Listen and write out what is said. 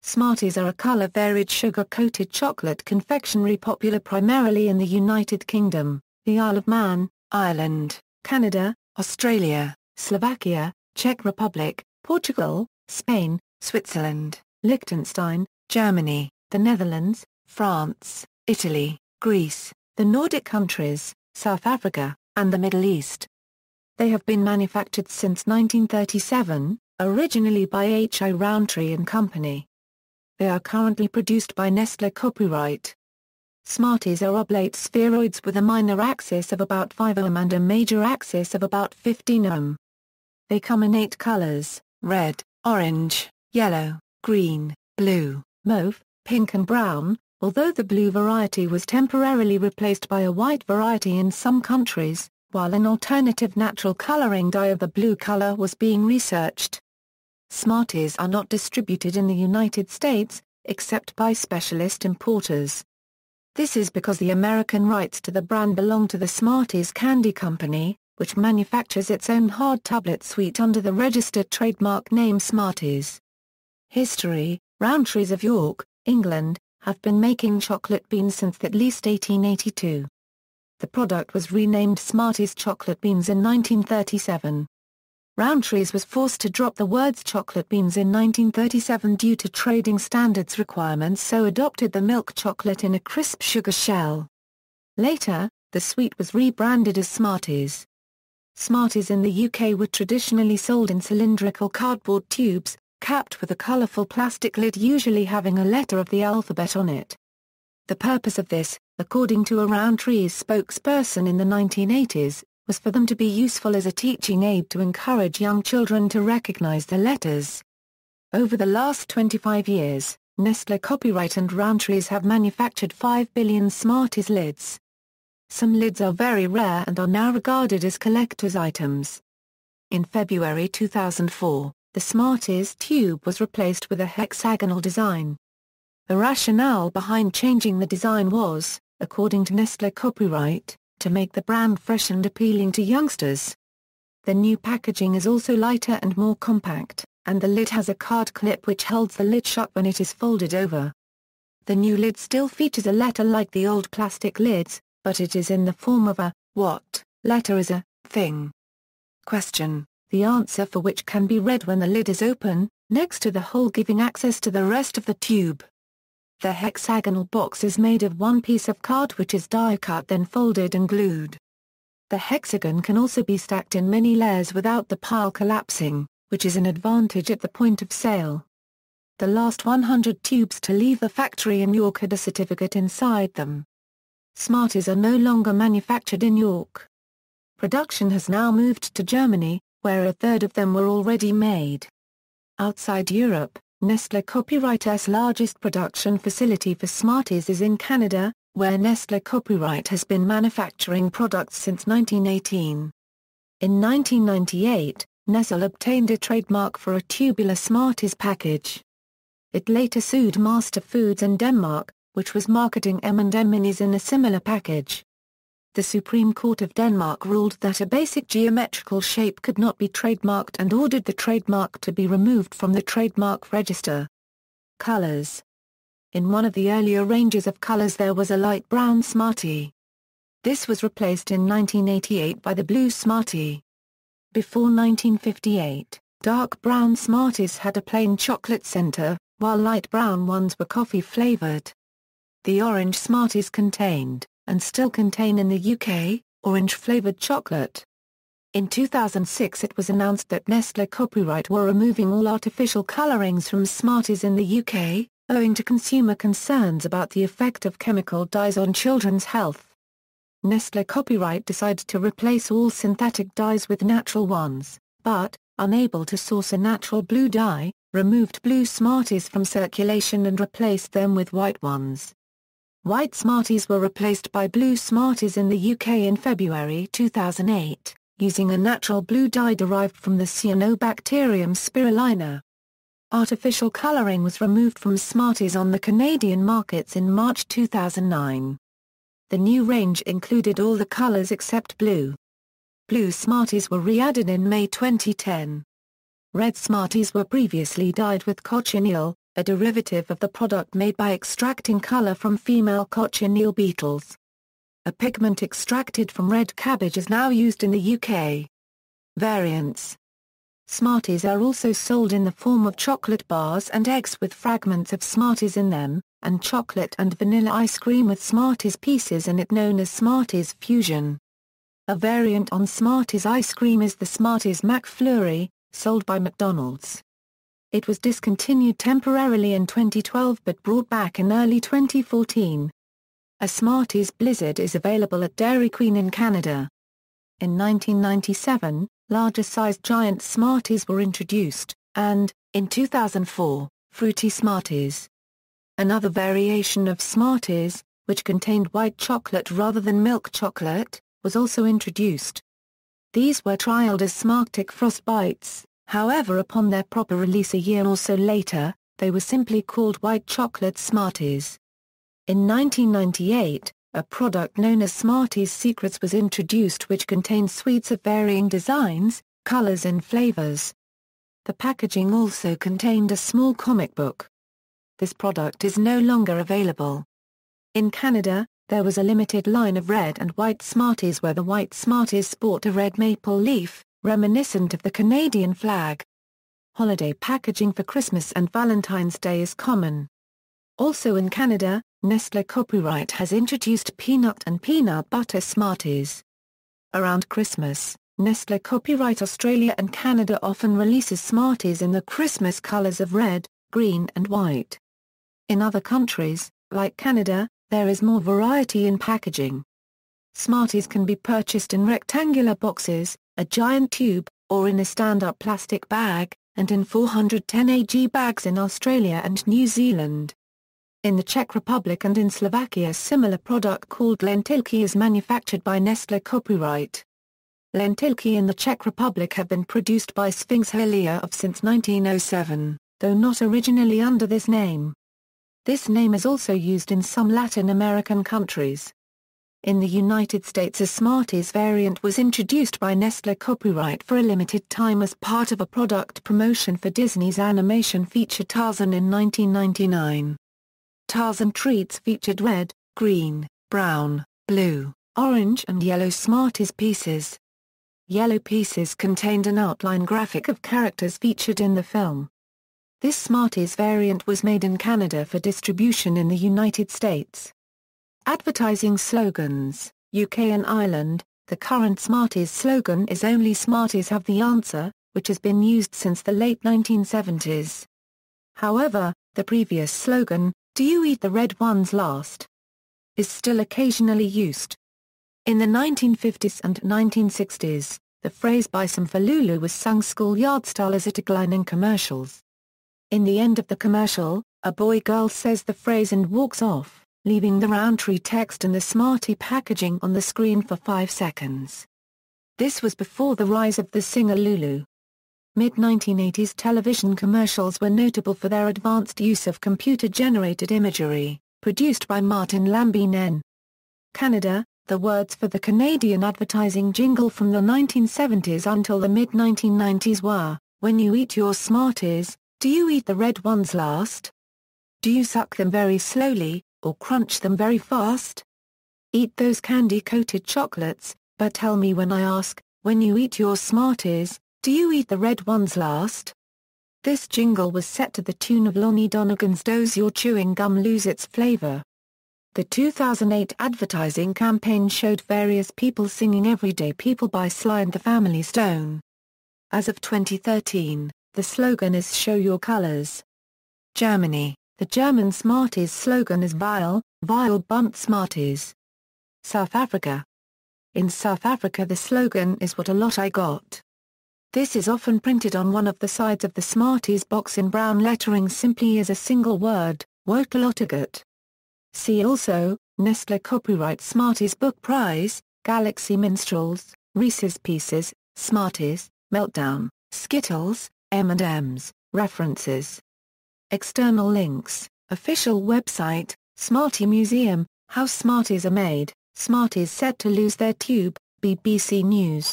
Smarties are a color-varied sugar-coated chocolate confectionery popular primarily in the United Kingdom, the Isle of Man, Ireland, Canada, Australia, Slovakia, Czech Republic, Portugal, Spain, Switzerland, Liechtenstein, Germany, the Netherlands, France, Italy, Greece, the Nordic countries, South Africa, and the Middle East. They have been manufactured since 1937, originally by Rowntree Company. They are currently produced by Nestlé. Copyright. Smarties are oblate spheroids with a minor axis of about 5 ohm and a major axis of about 15 ohm. They come in 8 colors: red, orange, yellow, green, blue, mauve, pink and brown, although the blue variety was temporarily replaced by a white variety in some countries, while an alternative natural coloring dye of the blue color was being researched. Smarties are not distributed in the United States, except by specialist importers. This is because the American rights to the brand belong to the Smarties Candy Company, which manufactures its own hard tablet sweet under the registered trademark name Smarties. History: Rowntrees of York, England, have been making chocolate beans since at least 1882. The product was renamed Smarties Chocolate Beans in 1937. Rowntree's was forced to drop the words chocolate beans in 1937 due to trading standards requirements, so adopted the milk chocolate in a crisp sugar shell. Later, the sweet was rebranded as Smarties. Smarties in the UK were traditionally sold in cylindrical cardboard tubes, capped with a colourful plastic lid usually having a letter of the alphabet on it. The purpose of this, according to a Rowntree's spokesperson in the 1980s, was for them to be useful as a teaching aid to encourage young children to recognize the letters. Over the last 25 years, Nestlé Copyright and Rowntree's have manufactured 5 billion Smarties lids. Some lids are very rare and are now regarded as collector's items. In February 2004, the Smarties tube was replaced with a hexagonal design. The rationale behind changing the design was, according to Nestlé Copyright, to make the brand fresh and appealing to youngsters. The new packaging is also lighter and more compact, and the lid has a card clip which holds the lid shut when it is folded over. The new lid still features a letter like the old plastic lids, but it is in the form of a what letter is a thing? Question, the answer for which can be read when the lid is open, next to the hole giving access to the rest of the tube. The hexagonal box is made of one piece of card which is die-cut then folded and glued. The hexagon can also be stacked in many layers without the pile collapsing, which is an advantage at the point of sale. The last 100 tubes to leave the factory in York had a certificate inside them. Smarties are no longer manufactured in York. Production has now moved to Germany, where a third of them were already made. Outside Europe, Nestlé Copyright's largest production facility for Smarties is in Canada, where Nestlé Copyright has been manufacturing products since 1918. In 1998, Nestlé obtained a trademark for a tubular Smarties package. It later sued Master Foods in Denmark, which was marketing M&M minis in a similar package. The Supreme Court of Denmark ruled that a basic geometrical shape could not be trademarked and ordered the trademark to be removed from the trademark register. Colors. In one of the earlier ranges of colors there was a light brown Smartie. This was replaced in 1988 by the blue Smartie. Before 1958, dark brown Smarties had a plain chocolate center, while light brown ones were coffee-flavored. The orange Smarties contained, and still contain in the UK, orange-flavored chocolate. In 2006 it was announced that Nestlé Copyright were removing all artificial colorings from Smarties in the UK, owing to consumer concerns about the effect of chemical dyes on children's health. Nestlé Copyright decided to replace all synthetic dyes with natural ones, but, unable to source a natural blue dye, removed blue Smarties from circulation and replaced them with white ones. White Smarties were replaced by blue Smarties in the UK in February 2008, using a natural blue dye derived from the cyanobacterium spirulina. Artificial coloring was removed from Smarties on the Canadian markets in March 2009. The new range included all the colors except blue. Blue Smarties were re-added in May 2010. Red Smarties were previously dyed with cochineal, a derivative of the product made by extracting color from female cochineal beetles. A pigment extracted from red cabbage is now used in the UK. Variants. Smarties are also sold in the form of chocolate bars and eggs with fragments of Smarties in them, and chocolate and vanilla ice cream with Smarties pieces in it known as Smarties Fusion. A variant on Smarties ice cream is the Smarties McFlurry, sold by McDonald's. It was discontinued temporarily in 2012 but brought back in early 2014. A Smarties Blizzard is available at Dairy Queen in Canada. In 1997, larger-sized giant Smarties were introduced, and, in 2004, Fruity Smarties. Another variation of Smarties, which contained white chocolate rather than milk chocolate, was also introduced. These were trialed as Smartic Frost Bites, however upon their proper release a year or so later, they were simply called White Chocolate Smarties. In 1998, a product known as Smarties Secrets was introduced which contained sweets of varying designs, colors and flavors. The packaging also contained a small comic book. This product is no longer available. In Canada, there was a limited line of red and white Smarties where the white Smarties sport a red maple leaf, reminiscent of the Canadian flag. Holiday packaging for Christmas and Valentine's Day is common. Also in Canada, Nestlé Copyright has introduced peanut and peanut butter Smarties. Around Christmas, Nestlé Copyright Australia and Canada often releases Smarties in the Christmas colours of red, green and white. In other countries, like Canada, there is more variety in packaging. Smarties can be purchased in rectangular boxes, a giant tube, or in a stand-up plastic bag, and in 410 AG bags in Australia and New Zealand. In the Czech Republic and in Slovakia a similar product called lentilky is manufactured by Nestlé Copyright. Lentilky in the Czech Republic have been produced by Sphinx Heliov since 1907, though not originally under this name. This name is also used in some Latin American countries. In the United States a Smarties variant was introduced by Nestlé Copyright for a limited time as part of a product promotion for Disney's animation feature Tarzan in 1999. Tarzan treats featured red, green, brown, blue, orange and yellow Smarties pieces. Yellow pieces contained an outline graphic of characters featured in the film. This Smarties variant was made in Canada for distribution in the United States. Advertising slogans, UK and Ireland. The current Smarties slogan is "Only Smarties have the answer," which has been used since the late 1970s. However, the previous slogan, "Do you eat the red ones last?" is still occasionally used. In the 1950s and 1960s, the phrase "Buy some for Lulu" was sung schoolyard style as a tagline in commercials. In the end of the commercial, a boy-girl says the phrase and walks off, leaving the Rowntree text and the Smartie packaging on the screen for 5 seconds. This was before the rise of the singer Lulu. Mid-1980s television commercials were notable for their advanced use of computer-generated imagery, produced by Martin Lambie in Canada. The words for the Canadian advertising jingle from the 1970s until the mid-1990s were, "When you eat your Smarties, do you eat the red ones last? Do you suck them very slowly, or crunch them very fast? Eat those candy-coated chocolates, but tell me when I ask, when you eat your Smarties, do you eat the red ones last?" This jingle was set to the tune of Lonnie Donegan's "Does Your Chewing Gum Lose Its Flavor?" The 2008 advertising campaign showed various people singing "Everyday People" by Sly and the Family Stone. As of 2013, the slogan is "Show Your Colors." Germany. The German Smarties slogan is "Vile, vile bunt Smarties." South Africa. In South Africa the slogan is "What a lot I got." This is often printed on one of the sides of the Smarties box in brown lettering simply as a single word, "What a lot I got." See also, Nestlé Copyright Smarties Book Prize, Galaxy Minstrels, Reese's Pieces, Smarties, Meltdown, Skittles, M&M's, References. External links, official website, Smartie Museum, How Smarties Are Made, Smarties Set to Lose Their Tube, BBC News.